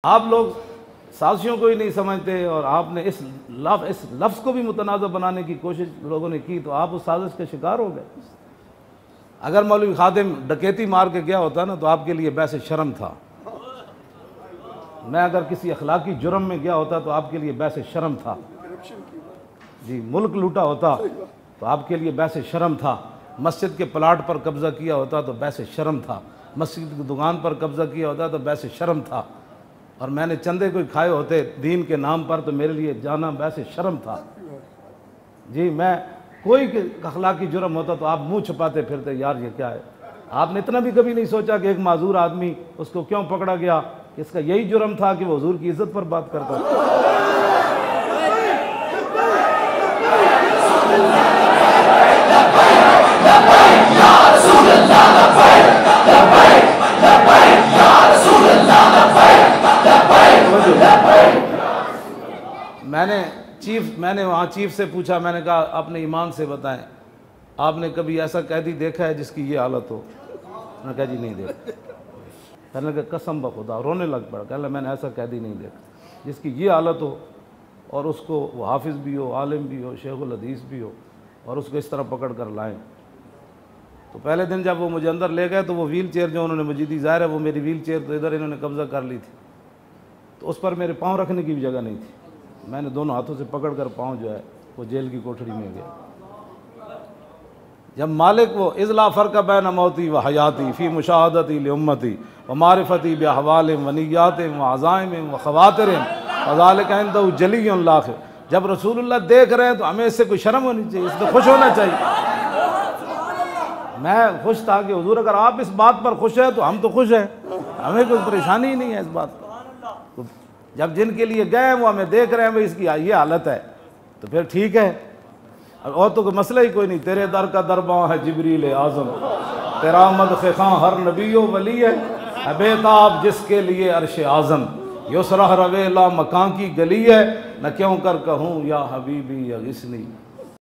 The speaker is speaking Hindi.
आप लोग साजिशों को ही नहीं समझते और आपने इस लफ्ज़ को भी मुतनाज़ बनाने की कोशिश लोगों ने की, तो आप उस साजिश के शिकार हो गए। अगर मौलवी खादिम डकैती मार के गया होता ना तो आपके लिए बहस शर्म था। मैं अगर किसी अखलाकी जुर्म में गया होता तो आपके लिए बहस शर्म था। जी, मुल्क लूटा होता तो आपके लिए बहस शर्म था। मस्जिद के प्लाट पर कब्ज़ा किया होता तो बहस शर्म था। मस्जिद की दुकान पर कब्ज़ा किया होता तो बहस शर्म था। और मैंने चंदे कोई खाए होते दीन के नाम पर तो मेरे लिए जाना वैसे शर्म था। जी, मैं कोई अखलाकी जुर्म होता तो आप मुंह छुपाते फिरते, यार ये क्या है। आपने इतना भी कभी नहीं सोचा कि एक माजूर आदमी उसको क्यों पकड़ा गया, इसका यही जुर्म था कि वो हुजूर की इज्जत पर बात करता था। मैंने वहाँ चीफ से पूछा, मैंने कहा अपने ईमान से बताएं, आपने कभी ऐसा कैदी देखा है जिसकी ये हालत हो? मैंने कहा जी नहीं देखा। कहने लगा कसम बखुदा, रोने लग पड़ा। कहने लगा मैंने ऐसा कैदी नहीं देखा जिसकी ये हालत हो और उसको वो हाफिज़ भी हो, आलिम भी हो, शेखुल हदीस भी हो और उसको इस तरह पकड़ कर लाएँ। तो पहले दिन जब वो मुझे अंदर ले गए तो वो व्हील चेयर जो उन्होंने मुझे दी, ज़ाहिर है वो मेरी व्हील चेयर तो इधर इन्होंने कब्ज़ा कर ली थी, तो उस पर मेरे पाँव रखने की भी जगह नहीं थी। मैंने दोनों हाथों से पकड़ कर पाँव जो है वो जेल की कोठरी में गया। जब मालिक वो इज़ला फ़र्क़ बैन मौती व हयाती फ़ी मुशाहदती लि उम्मती व मारिफ़ती बि अहवालिहिम व निय्यातिहिम व अज़ाइमिहिम व ख़वातिरिहिम फ़ज़ालिका इंदहु जलियुन लाख़िर। जब रसूलुल्लाह देख रहे हैं तो हमें इससे कोई शर्म होनी चाहिए, इससे खुश होना चाहिए। मैं खुश था कि हुजूर अगर आप इस बात पर खुश हैं तो हम तो खुश हैं, हमें कोई परेशानी ही नहीं है इस बात पर। तो जब जिनके लिए गए वो हमें देख रहे हैं भाई इसकी ये हालत है तो फिर ठीक है, और तो कोई मसला ही कोई नहीं। तेरे दर का दरबां है जिब्रील आज़म, तेरा मदख़ खां हर नबी व वली है, बेताब जिसके लिए अर्श आज़म, युसरा रवेला मकान की गली है, न क्यों कर कहूँ या हबीबी या गिस्नी।